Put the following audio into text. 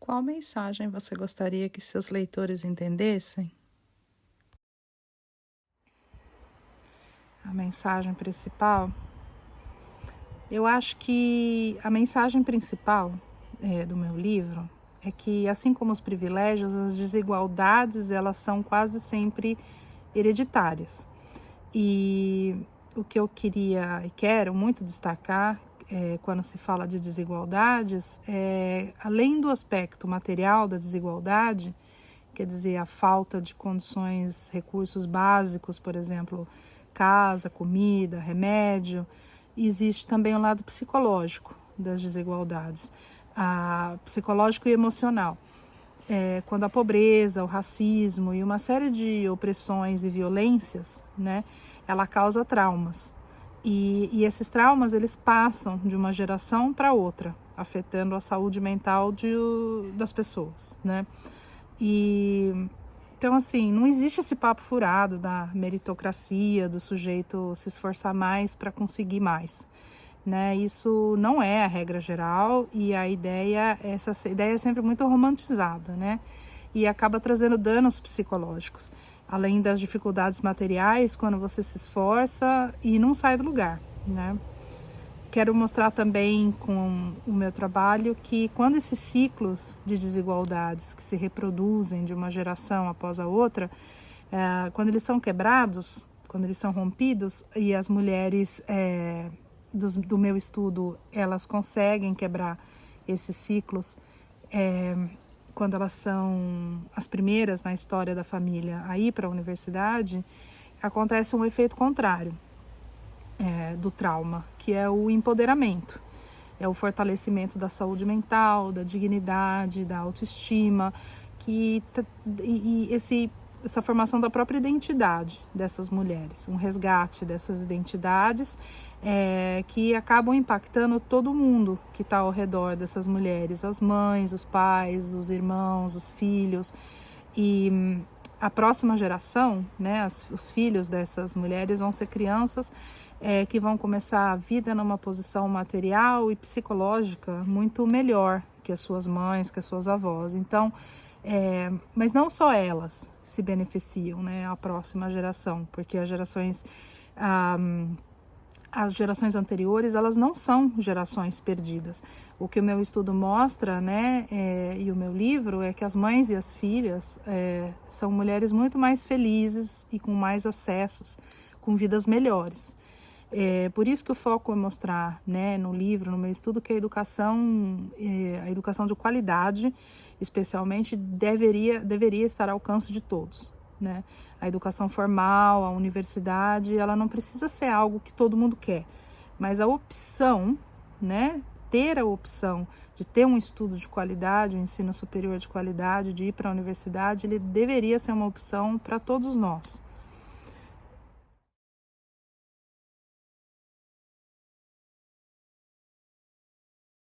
Qual mensagem você gostaria que seus leitores entendessem? A mensagem principal? Eu acho que a mensagem principal do meu livro é que, assim como os privilégios, as desigualdades, elas são quase sempre hereditárias. E o que eu queria e quero muito destacar quando se fala de desigualdades além do aspecto material da desigualdade, quer dizer, a falta de condições, recursos básicos, por exemplo, casa, comida, remédio, existe também o lado psicológico das desigualdades, psicológico e emocional. Quando a pobreza, o racismo e uma série de opressões e violências, né, ela causa traumas. E esses traumas, eles passam de uma geração para outra, afetando a saúde mental das pessoas, né? Então, assim, não existe esse papo furado da meritocracia, do sujeito se esforçar mais para conseguir mais, né? Isso não é a regra geral e essa ideia é sempre muito romantizada, né? E acaba trazendo danos psicológicos, além das dificuldades materiais quando você se esforça e não sai do lugar, né? Quero mostrar também com o meu trabalho que quando esses ciclos de desigualdades que se reproduzem de uma geração após a outra, quando eles são quebrados, quando eles são rompidos e as mulheres do meu estudo, elas conseguem quebrar esses ciclos, quando elas são as primeiras na história da família a ir para a universidade, acontece um efeito contrário do trauma, que é o empoderamento, é o fortalecimento da saúde mental, da dignidade, da autoestima, essa formação da própria identidade dessas mulheres, um resgate dessas identidades que acabam impactando todo mundo que está ao redor dessas mulheres, as mães, os pais, os irmãos, os filhos. E a próxima geração, né, os filhos dessas mulheres vão ser crianças que vão começar a vida numa posição material e psicológica muito melhor que as suas mães, que as suas avós. Então, mas não só elas se beneficiam, né, a próxima geração, porque as gerações anteriores, elas não são gerações perdidas. O que o meu estudo mostra, né, e o meu livro, é que as mães e as filhas são mulheres muito mais felizes e com mais acessos, com vidas melhores. Por isso que o foco é mostrar, né, no livro, no meu estudo, que a educação de qualidade, especialmente, deveria estar ao alcance de todos, né? A educação formal, a universidade, ela não precisa ser algo que todo mundo quer, mas a opção, né, ter a opção de ter um estudo de qualidade, um ensino superior de qualidade, de ir para a universidade, ele deveria ser uma opção para todos nós.